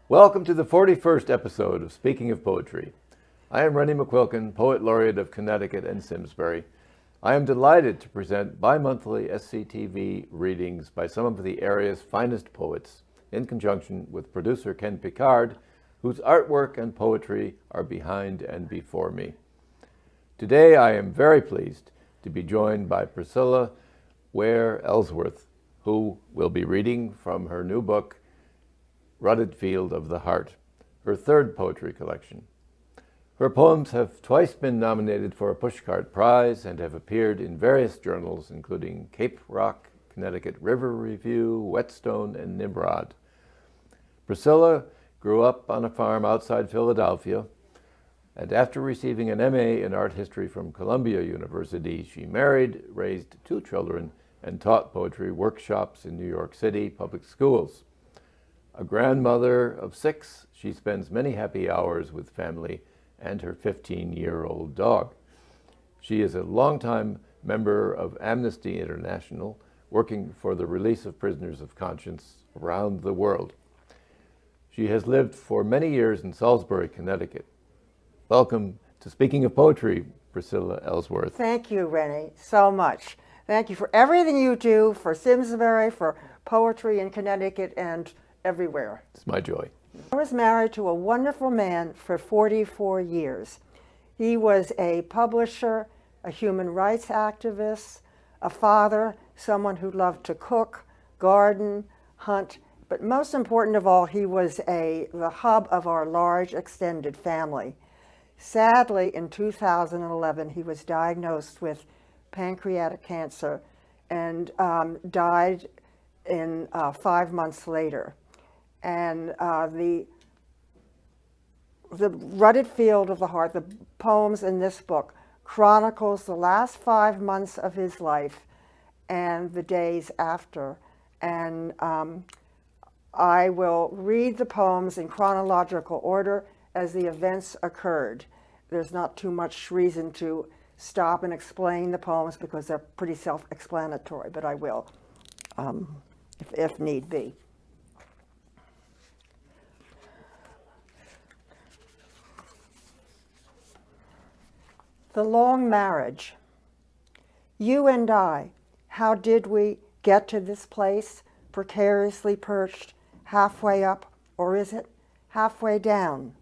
Welcome to the 41st episode of Speaking of Poetry. I am Rennie McQuilkin, Poet Laureate of Connecticut and Simsbury. I am delighted to present bi-monthly SCTV readings by some of the area's finest poets, in conjunction with producer Ken Picard, whose artwork and poetry are behind and before me. Today I am very pleased to be joined by Priscilla Ellsworth, who will be reading from her new book, Rutted Field of the Heart, her third poetry collection. Her poems have twice been nominated for a Pushcart Prize and have appeared in various journals, including Cape Rock, Connecticut River Review, Whetstone, and Nimrod. Priscilla grew up on a farm outside Philadelphia, and after receiving an MA in art history from Columbia University, she married, raised two children, and taught poetry workshops in New York City public schools. A grandmother of 6, she spends many happy hours with family and her 15-year-old dog. She is a longtime member of Amnesty International, working for the release of prisoners of conscience around the world. She has lived for many years in Salisbury, Connecticut. Welcome to Speaking of Poetry, Priscilla Ellsworth. Thank you, Rennie, so much. Thank you for everything you do for Simsbury, for poetry in Connecticut, and everywhere. It's my joy. I was married to a wonderful man for 44 years. He was a publisher, a human rights activist, a father, someone who loved to cook, garden, hunt, but most important of all, he was the hub of our large extended family. Sadly, in 2011, he was diagnosed with pancreatic cancer and died in 5 months later. And the Rutted Field of the Heart, the poems in this book, chronicles the last 5 months of his life and the days after. And I will read the poems in chronological order as the events occurred. There's not too much reason to stop and explain the poems because they're pretty self-explanatory, but I will, if need be. The Long Marriage. You and I, how did we get to this place, precariously perched, halfway up, or is it halfway down?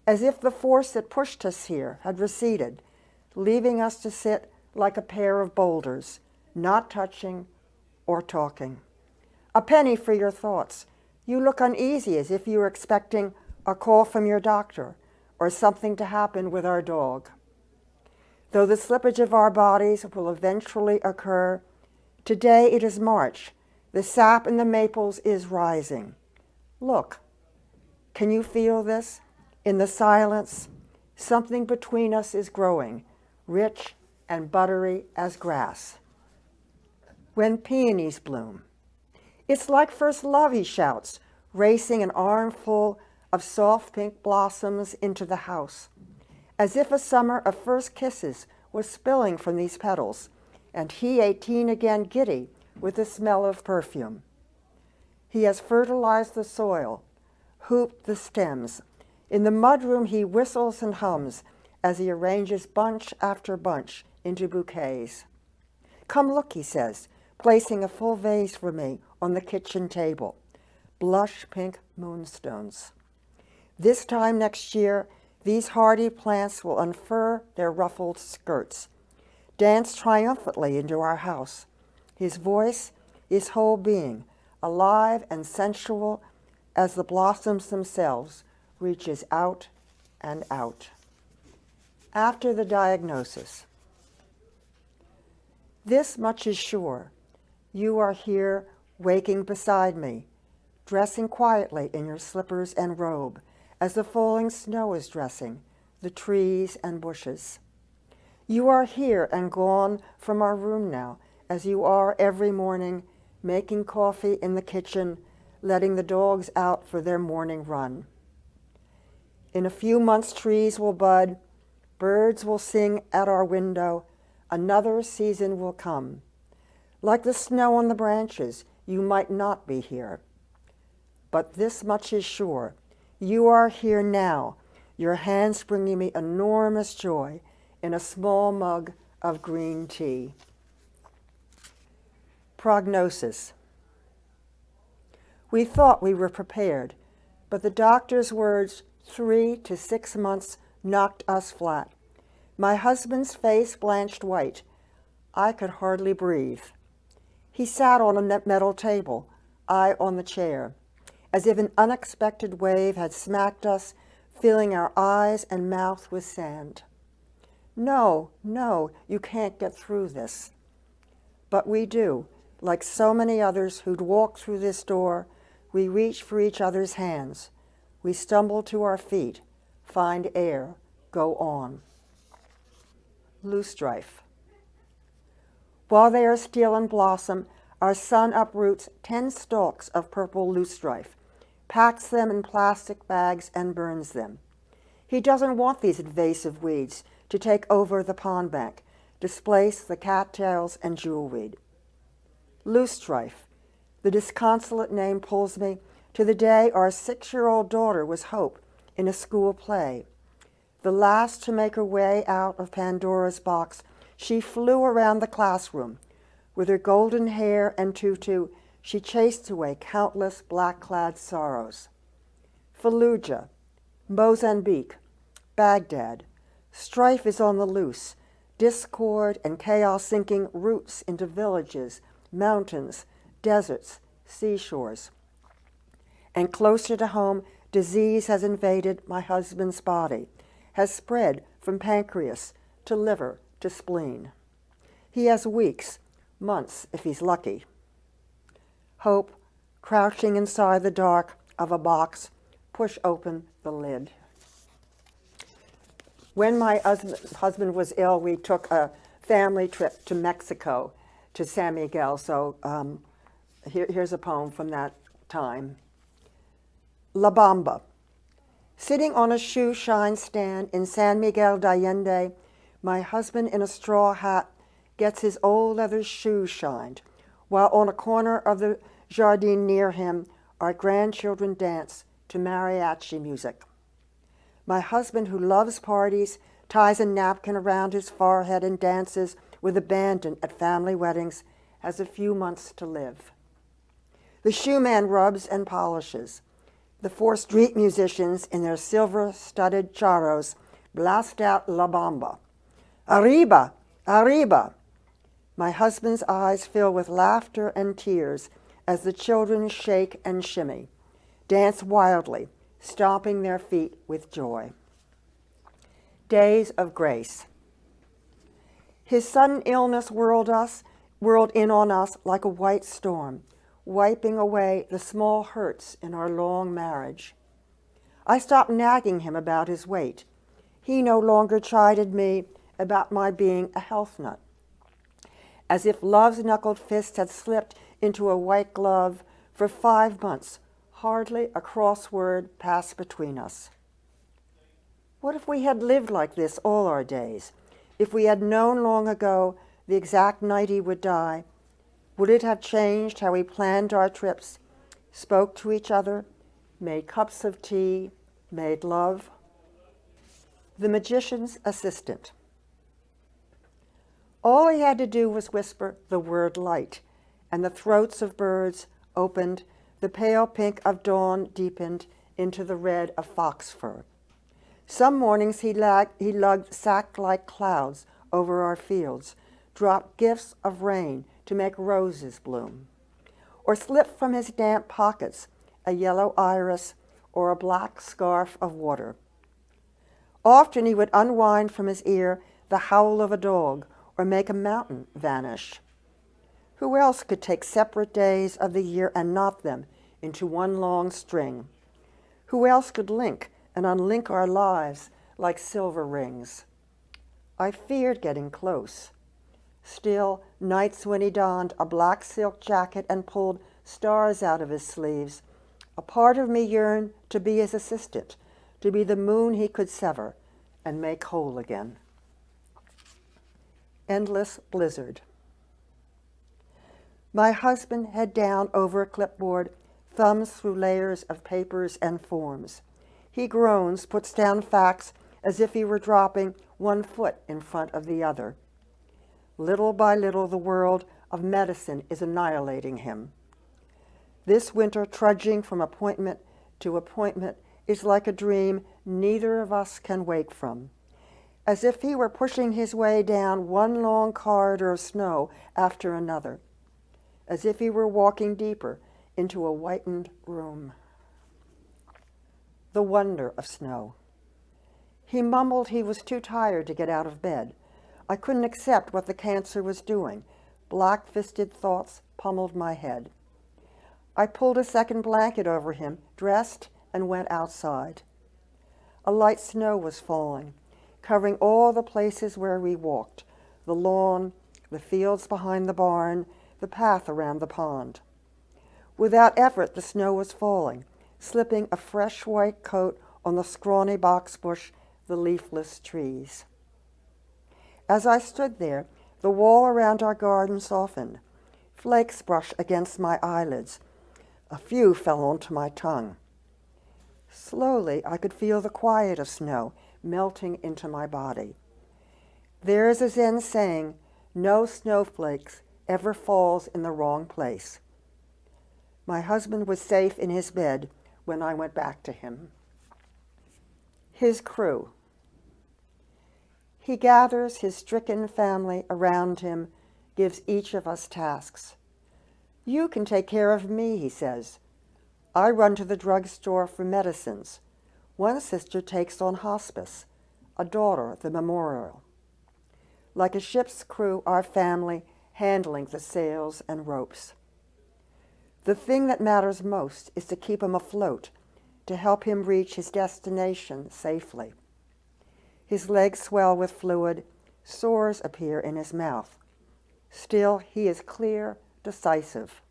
As if the force that pushed us here had receded, leaving us to sit like a pair of boulders, not touching or talking. A penny for your thoughts. You look uneasy, as if you were expecting a call from your doctor or something to happen with our dog. Though the slippage of our bodies will eventually occur, today it is March. The sap in the maples is rising. Look, can you feel this? In the silence, something between us is growing, rich and buttery as grass. When peonies bloom. It's like first love, he shouts, racing an armful of soft pink blossoms into the house, as if a summer of first kisses was spilling from these petals, and he 18 again, giddy with the smell of perfume. He has fertilized the soil, hooped the stems. In the mudroom he whistles and hums as he arranges bunch after bunch into bouquets. Come look, he says, placing a full vase for me on the kitchen table. Blush pink moonstones. This time next year, these hardy plants will unfurl their ruffled skirts, dance triumphantly into our house. His voice, his whole being, alive and sensual as the blossoms themselves, reaches out and out. After the diagnosis. This much is sure. You are here waking beside me, dressing quietly in your slippers and robe, as the falling snow is dressing the trees and bushes. You are here and gone from our room now, as you are every morning, making coffee in the kitchen, letting the dogs out for their morning run. In a few months, trees will bud, birds will sing at our window, another season will come. Like the snow on the branches, you might not be here. But this much is sure, You are here now, your hands bringing me enormous joy in a small mug of green tea. Prognosis. We thought we were prepared, but the doctor's words, 3 to 6 months, knocked us flat. My husband's face blanched white. I could hardly breathe. He sat on a metal table, I on the chair, as if an unexpected wave had smacked us, filling our eyes and mouth with sand. No, no, you can't get through this. But we do. Like so many others who'd walked through this door, we reach for each other's hands. We stumble to our feet, find air, go on. Loosestrife. While they are still in blossom, our son uproots 10 stalks of purple loosestrife, packs them in plastic bags, and burns them. He doesn't want these invasive weeds to take over the pond bank, displace the cattails and jewelweed. Loosestrife. The disconsolate name pulls me to the day our 6-year-old daughter was Hope in a school play. The last to make her way out of Pandora's box, she flew around the classroom. With her golden hair and tutu, she chased away countless black-clad sorrows. Fallujah, Mozambique, Baghdad. Strife is on the loose, discord and chaos sinking roots into villages, mountains, deserts, seashores. And closer to home, disease has invaded my husband's body, has spread from pancreas to liver to spleen. He has weeks, months if he's lucky. Hope, crouching inside the dark of a box, push open the lid. When my husband was ill, we took a family trip to Mexico, to San Miguel. So here's a poem from that time. La Bamba. Sitting on a shoe shine stand in San Miguel de Allende, my husband in a straw hat gets his old leather shoes shined, while on a corner of the jardin near him, our grandchildren dance to mariachi music. My husband, who loves parties, ties a napkin around his forehead and dances with abandon at family weddings, has a few months to live. The shoeman rubs and polishes. The 4 street musicians in their silver-studded charros blast out La Bamba. Arriba, arriba! My husband's eyes fill with laughter and tears as the children shake and shimmy, dance wildly, stomping their feet with joy. Days of grace. His sudden illness whirled in on us like a white storm, wiping away the small hurts in our long marriage. I stopped nagging him about his weight. He no longer chided me about my being a health nut. As if love's knuckled fist had slipped into a white glove, for 5 months, hardly a crossword passed between us. What if we had lived like this all our days? If we had known long ago the exact night he would die, would it have changed how we planned our trips, spoke to each other, made cups of tea, made love? The magician's assistant. All he had to do was whisper the word light, and the throats of birds opened, the pale pink of dawn deepened into the red of fox fur. Some mornings he lugged sack-like clouds over our fields, dropped gifts of rain to make roses bloom, or slipped from his damp pockets a yellow iris or a black scarf of water. Often he would unwind from his ear the howl of a dog or make a mountain vanish. Who else could take separate days of the year and knot them into one long string? Who else could link and unlink our lives like silver rings? I feared getting close. Still, nights when he donned a black silk jacket and pulled stars out of his sleeves, a part of me yearned to be his assistant, to be the moon he could sever and make whole again. Endless blizzard. My husband, head down over a clipboard, thumbs through layers of papers and forms. He groans, puts down facts as if he were dropping one foot in front of the other. Little by little, the world of medicine is annihilating him. This winter, trudging from appointment to appointment is like a dream neither of us can wake from, as if he were pushing his way down one long corridor of snow after another, as if he were walking deeper into a whitened room. The wonder of snow. He mumbled he was too tired to get out of bed. I couldn't accept what the cancer was doing. Black-fisted thoughts pummeled my head. I pulled a second blanket over him, dressed, and went outside. A light snow was falling, covering all the places where we walked, the lawn, the fields behind the barn, the path around the pond. Without effort, the snow was falling, slipping a fresh white coat on the scrawny boxbush, the leafless trees. As I stood there, the wall around our garden softened. Flakes brushed against my eyelids. A few fell onto my tongue. Slowly, I could feel the quiet of snow melting into my body. There is a Zen saying, "No snowflakes ever falls in the wrong place." My husband was safe in his bed when I went back to him. His crew. He gathers his stricken family around him, gives each of us tasks. "You can take care of me," he says. I run to the drugstore for medicines. One sister takes on hospice, a daughter the memorial. Like a ship's crew, our family handling the sails and ropes. The thing that matters most is to keep him afloat, to help him reach his destination safely. His legs swell with fluid, sores appear in his mouth. Still, he is clear, decisive.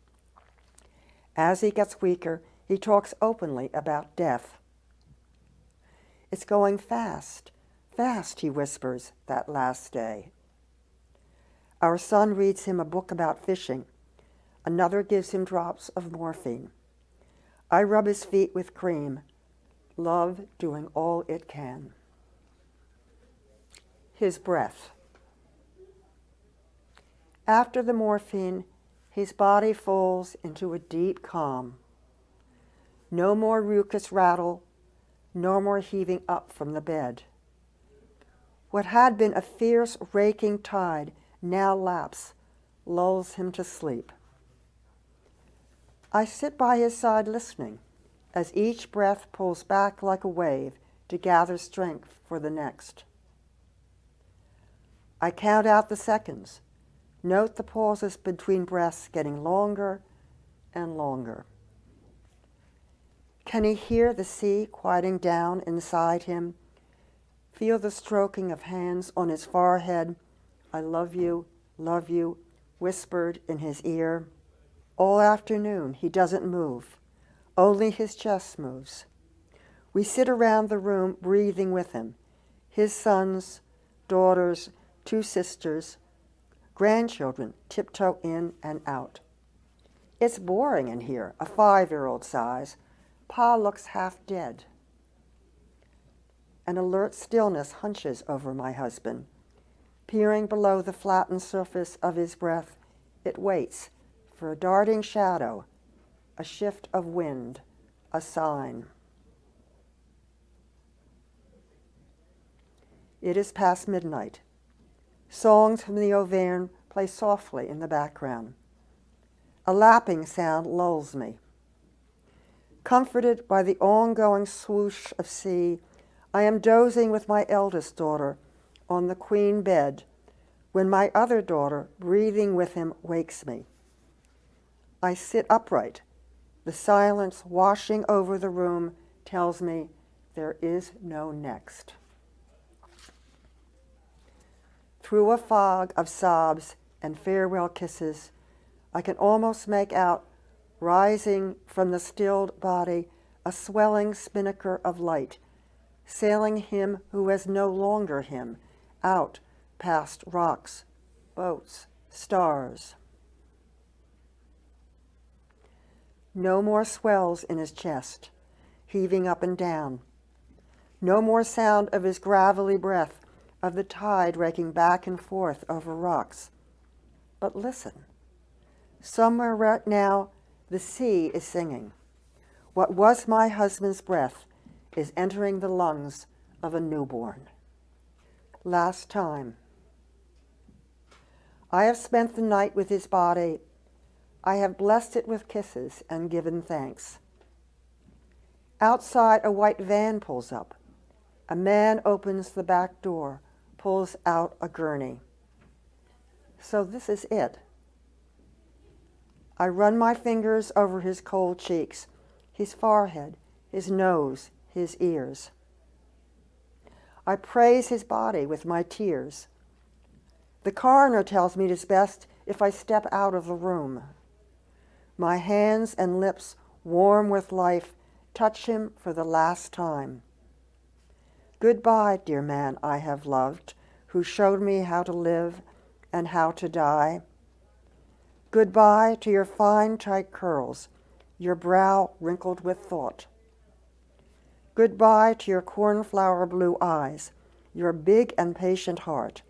As he gets weaker, he talks openly about death. "It's going fast, fast," he whispers that last day. Our son reads him a book about fishing. Another gives him drops of morphine. I rub his feet with cream, love doing all it can. His breath. After the morphine, his body falls into a deep calm. No more raucous rattle, no more heaving up from the bed. What had been a fierce, raking tide now laps, lulls him to sleep. I sit by his side listening, as each breath pulls back like a wave to gather strength for the next. I count out the seconds, note the pauses between breaths getting longer and longer. Can he hear the sea quieting down inside him? Feel the stroking of hands on his forehead, "I love you," whispered in his ear. All afternoon he doesn't move, only his chest moves. We sit around the room breathing with him, his sons, daughters, 2 sisters, grandchildren tiptoe in and out. It's boring in here, a 5-year-old sighs. Pa looks half dead. An alert stillness hunches over my husband. Peering below the flattened surface of his breath, it waits for a darting shadow, a shift of wind, a sign. It is past midnight. Songs from the Auvergne play softly in the background. A lapping sound lulls me. Comforted by the ongoing swoosh of sea, I am dozing with my eldest daughter on the queen bed when my other daughter, breathing with him, wakes me. I sit upright. The silence washing over the room tells me there is no next. Through a fog of sobs and farewell kisses, I can almost make out, rising from the stilled body, a swelling spinnaker of light, sailing him who is no longer him, out past rocks, boats, stars. No more swells in his chest, heaving up and down, No more sound of his gravelly breath, of the tide raking back and forth over rocks. But listen. Somewhere right now, the sea is singing. What was my husband's breath is entering the lungs of a newborn. Last time. I have spent the night with his body. I have blessed it with kisses and given thanks. Outside, a white van pulls up. A man opens the back door, pulls out a gurney. So this is it. I run my fingers over his cold cheeks, his forehead, his nose, his ears. I praise his body with my tears. The coroner tells me it is best if I step out of the room. My hands and lips, warm with life, touch him for the last time. Goodbye, dear man I have loved, who showed me how to live and how to die. Goodbye to your fine, tight curls, your brow wrinkled with thought. Goodbye to your cornflower blue eyes, your big and patient heart,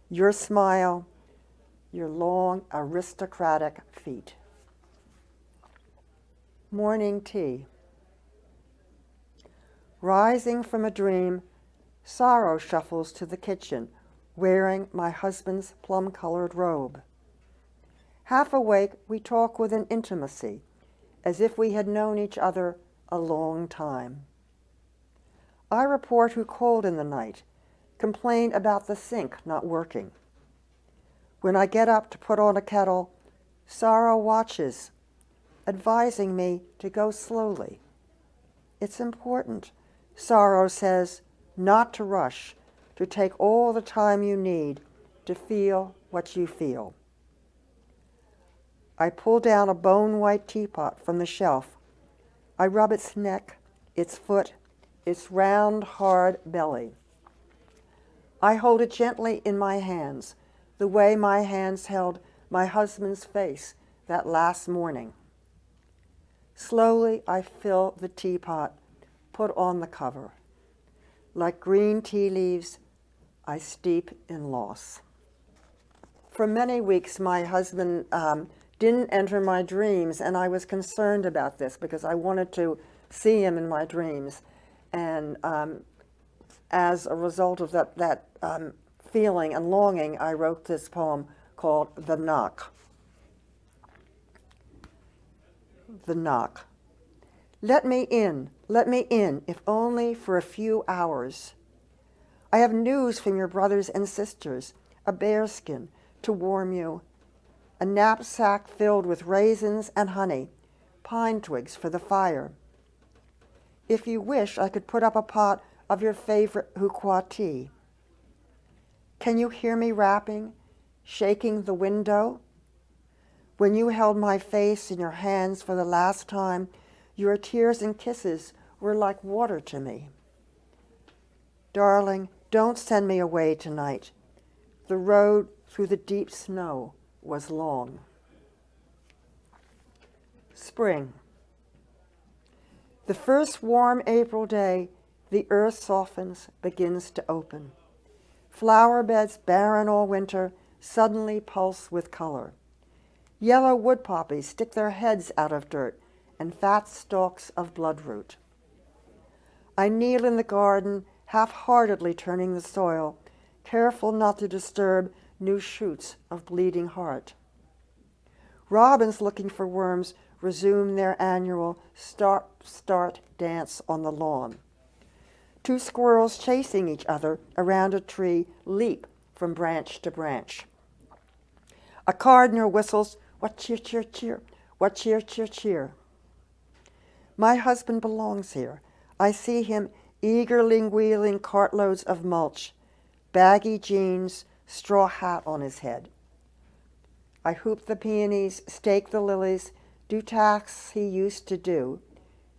your smile, your long aristocratic feet. Morning tea. Rising from a dream, sorrow shuffles to the kitchen, wearing my husband's plum-colored robe. Half awake, we talk with an intimacy, as if we had known each other a long time. I report who called in the night, complain about the sink not working. When I get up to put on a kettle, sorrow watches, advising me to go slowly. It's important, sorrow says, not to rush, to take all the time you need to feel what you feel. I pull down a bone-white teapot from the shelf. I rub its neck, its foot, its round, hard belly. I hold it gently in my hands, the way my hands held my husband's face that last morning. Slowly, I fill the teapot, put on the cover. Like green tea leaves, I steep in loss. For many weeks, my husband didn't enter my dreams, and I was concerned about this because I wanted to see him in my dreams. And as a result of that feeling and longing, I wrote this poem called The Knock. The Knock. Let me in, if only for a few hours. I have news from your brothers and sisters, a bearskin to warm you, a knapsack filled with raisins and honey, pine twigs for the fire. If you wish, I could put up a pot of your favorite huqua tea. Can you hear me rapping, shaking the window? When you held my face in your hands for the last time, your tears and kisses were like water to me. Darling, don't send me away tonight. The road through the deep snow was long. Spring. The first warm April day, the earth softens, begins to open. Flower beds, barren all winter, suddenly pulse with color. Yellow wood poppies stick their heads out of dirt, and fat stalks of bloodroot. I kneel in the garden, half-heartedly turning the soil, careful not to disturb new shoots of bleeding heart. Robins looking for worms resume their annual start dance on the lawn. Two squirrels chasing each other around a tree leap from branch to branch. A cardinal whistles, "What cheer, cheer, cheer, what cheer, cheer, cheer." My husband belongs here. I see him eagerly wheeling cartloads of mulch, baggy jeans, straw hat on his head. I hoop the peonies, stake the lilies, do tasks he used to do,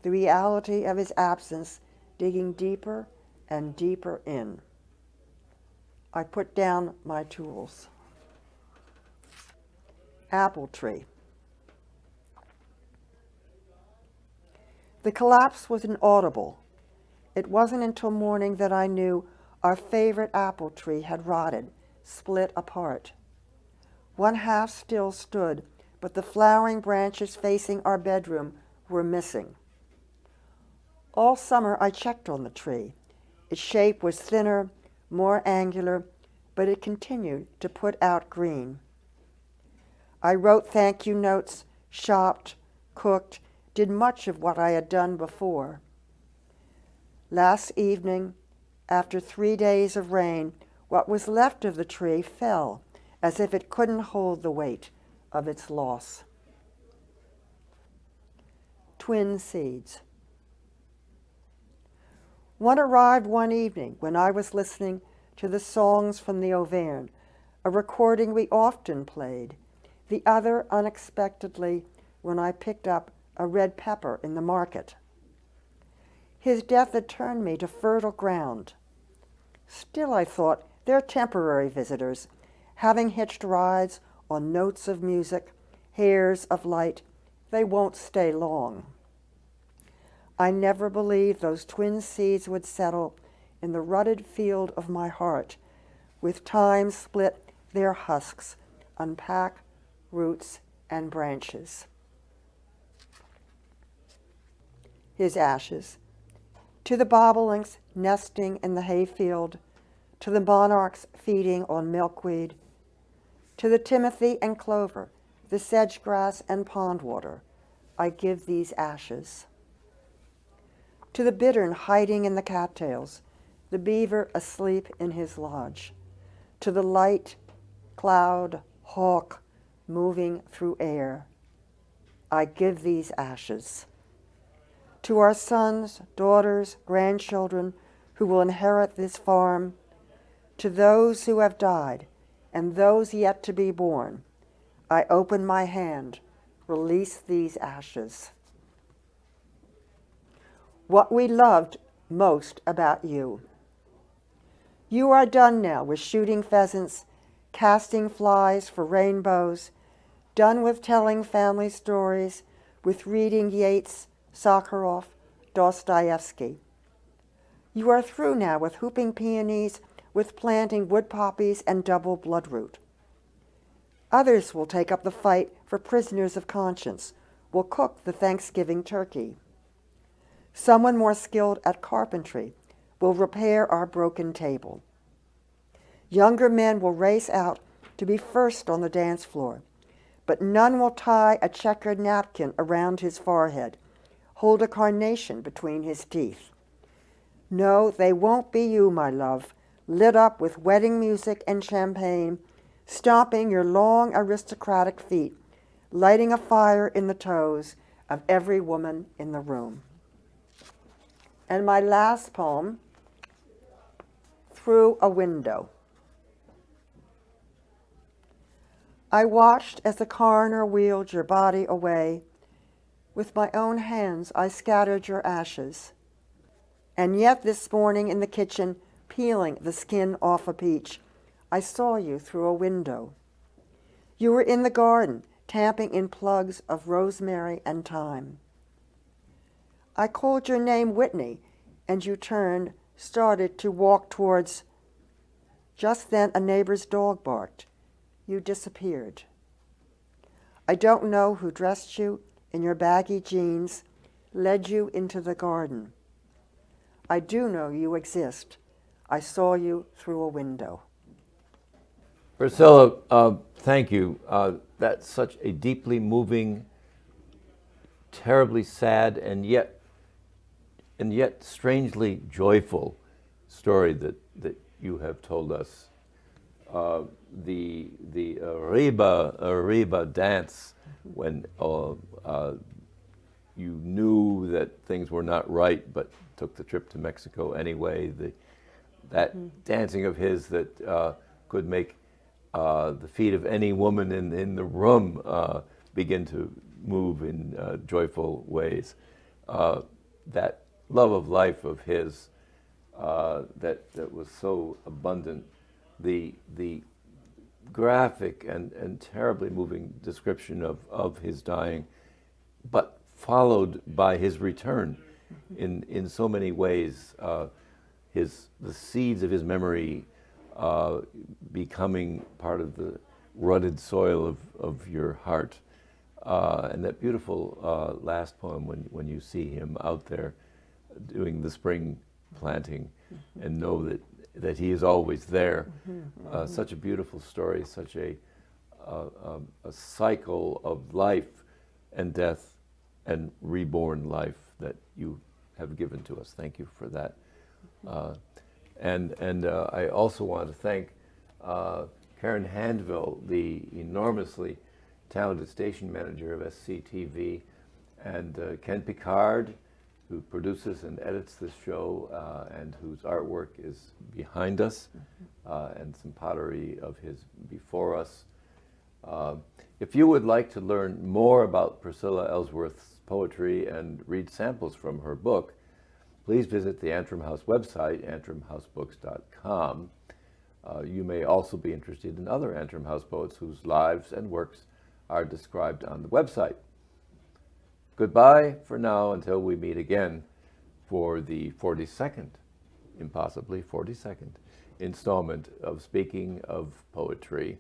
the reality of his absence digging deeper and deeper in. I put down my tools. Apple tree. The collapse was inaudible. It wasn't until morning that I knew our favorite apple tree had rotted, split apart. One half still stood, but the flowering branches facing our bedroom were missing. All summer I checked on the tree. Its shape was thinner, more angular, but it continued to put out green. I wrote thank you notes, shopped, cooked, did much of what I had done before. Last evening, after 3 days of rain, what was left of the tree fell, as if it couldn't hold the weight of its loss. Twin seeds. One arrived one evening when I was listening to the songs from the Auvergne, a recording we often played. The other unexpectedly when I picked up a red pepper in the market. His death had turned me to fertile ground. Still, I thought, they're temporary visitors, having hitched rides on notes of music, hairs of light. They won't stay long. I never believed those twin seeds would settle in the rutted field of my heart, with time split their husks, unpack roots and branches. His ashes. To the bobolinks nesting in the hayfield, to the monarchs feeding on milkweed, to the timothy and clover, the sedge-grass and pond water, I give these ashes. To the bittern hiding in the cattails, the beaver asleep in his lodge, to the light, cloud, hawk moving through air, I give these ashes. To our sons, daughters, grandchildren who will inherit this farm, to those who have died and those yet to be born, I open my hand, release these ashes. What we loved most about you. You are done now with shooting pheasants, casting flies for rainbows, done with telling family stories, with reading Yeats, Sakharov, Dostoevsky. You are through now with hooping peonies, with planting wood poppies and double bloodroot. Others will take up the fight for prisoners of conscience, will cook the Thanksgiving turkey. Someone more skilled at carpentry will repair our broken table. Younger men will race out to be first on the dance floor, but none will tie a checkered napkin around his forehead, hold a carnation between his teeth. No, they won't be you, my love, lit up with wedding music and champagne, stomping your long aristocratic feet, lighting a fire in the toes of every woman in the room. And my last poem, Through a Window. I watched as the coroner wheeled your body away. With my own hands I scattered your ashes. And yet this morning in the kitchen, peeling the skin off a peach, I saw you through a window. You were in the garden, tamping in plugs of rosemary and thyme. I called your name Whitney, and you turned, started to walk towards. Just then a neighbor's dog barked. You disappeared. I don't know who dressed you in your baggy jeans, led you into the garden. I do know you exist. I saw you through a window. Priscilla, thank you. That's such a deeply moving, terribly sad, and yet strangely joyful story that you have told us. The Arriba dance, when you knew that things were not right, but took the trip to Mexico anyway. That dancing of his that could make the feet of any woman in the room begin to move in joyful ways. That love of life of his that was so abundant. The graphic and terribly moving description of his dying, but followed by his return. in so many ways. The seeds of his memory becoming part of the rutted soil of your heart. And that beautiful last poem, when you see him out there doing the spring planting, and know that he is always there. Such a beautiful story, such a cycle of life and death and reborn life that you have given to us. Thank you for that. And I also want to thank Karen Handville, the enormously talented station manager of SCTV, and Ken Picard, who produces and edits this show, and whose artwork is behind us, and some pottery of his before us. If you would like to learn more about Priscilla Ellsworth's poetry and read samples from her book, please visit the Antrim House website, antrimhousebooks.com. You may also be interested in other Antrim House poets whose lives and works are described on the website. Goodbye for now until we meet again for the 42nd, impossibly 42nd, installment of Speaking of Poetry.